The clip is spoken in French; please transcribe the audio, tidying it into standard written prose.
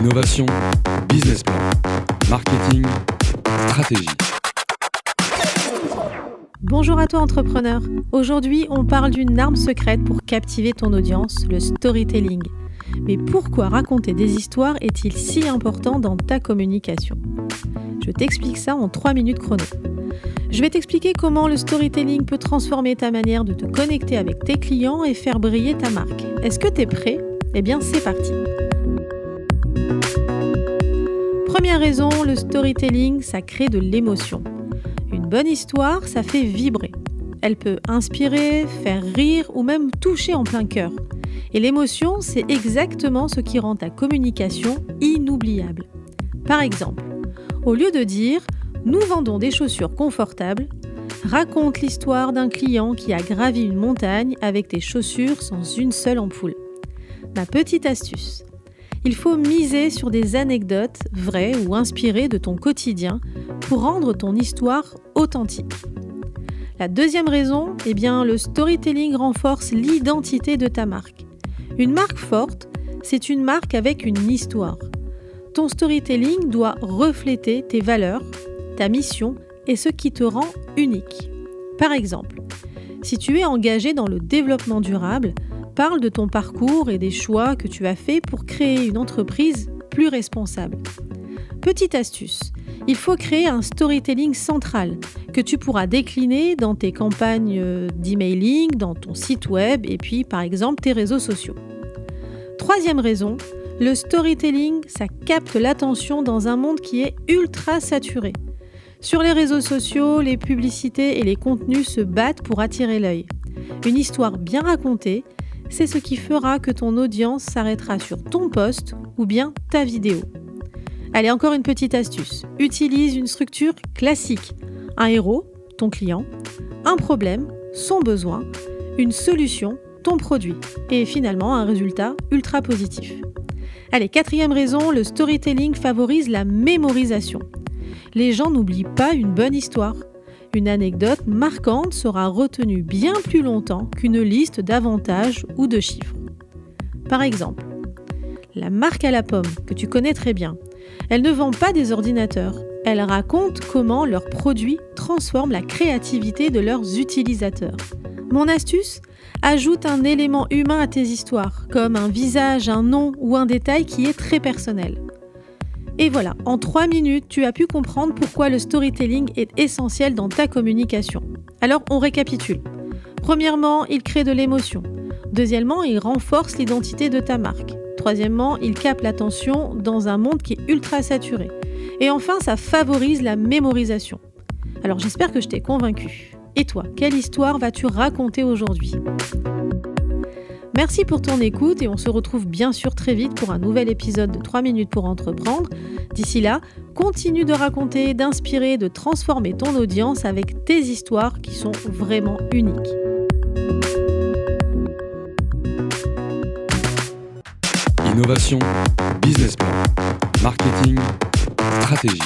Innovation, business plan, marketing, stratégie. Bonjour à toi entrepreneur. Aujourd'hui, on parle d'une arme secrète pour captiver ton audience, le storytelling. Mais pourquoi raconter des histoires est-il si important dans ta communication ? Je t'explique ça en 3 minutes chrono. Je vais t'expliquer comment le storytelling peut transformer ta manière de te connecter avec tes clients et faire briller ta marque. Est-ce que tu es prêt ? Eh bien, c'est parti. Première raison, le storytelling, ça crée de l'émotion. Une bonne histoire, ça fait vibrer. Elle peut inspirer, faire rire ou même toucher en plein cœur. Et l'émotion, c'est exactement ce qui rend ta communication inoubliable. Par exemple, au lieu de dire « Nous vendons des chaussures confortables », raconte l'histoire d'un client qui a gravi une montagne avec des chaussures sans une seule ampoule. Ma petite astuce. Il faut miser sur des anecdotes vraies ou inspirées de ton quotidien pour rendre ton histoire authentique. La deuxième raison, le storytelling renforce l'identité de ta marque. Une marque forte, c'est une marque avec une histoire. Ton storytelling doit refléter tes valeurs, ta mission et ce qui te rend unique. Par exemple, si tu es engagé dans le développement durable, parle de ton parcours et des choix que tu as faits pour créer une entreprise plus responsable. Petite astuce, il faut créer un storytelling central que tu pourras décliner dans tes campagnes d'emailing, dans ton site web et puis par exemple tes réseaux sociaux. Troisième raison, le storytelling, ça capte l'attention dans un monde qui est ultra saturé. Sur les réseaux sociaux, les publicités et les contenus se battent pour attirer l'œil. Une histoire bien racontée, c'est ce qui fera que ton audience s'arrêtera sur ton post ou bien ta vidéo. Allez, encore une petite astuce. Utilise une structure classique. Un héros, ton client, un problème, son besoin, une solution, ton produit, et finalement un résultat ultra positif. Allez, quatrième raison, le storytelling favorise la mémorisation. Les gens n'oublient pas une bonne histoire. Une anecdote marquante sera retenue bien plus longtemps qu'une liste d'avantages ou de chiffres. Par exemple, la marque à la pomme, que tu connais très bien, elle ne vend pas des ordinateurs. Elle raconte comment leurs produits transforment la créativité de leurs utilisateurs. Mon astuce ? Ajoute un élément humain à tes histoires, comme un visage, un nom ou un détail qui est très personnel. Et voilà, en 3 minutes, tu as pu comprendre pourquoi le storytelling est essentiel dans ta communication. Alors, on récapitule. Premièrement, il crée de l'émotion. Deuxièmement, il renforce l'identité de ta marque. Troisièmement, il capte l'attention dans un monde qui est ultra saturé. Et enfin, ça favorise la mémorisation. Alors, j'espère que je t'ai convaincu. Et toi, quelle histoire vas-tu raconter aujourd'hui ? Merci pour ton écoute et on se retrouve bien sûr très vite pour un nouvel épisode de 3 minutes pour entreprendre. D'ici là, continue de raconter, d'inspirer, de transformer ton audience avec tes histoires qui sont vraiment uniques. Innovation, business plan, marketing, stratégie.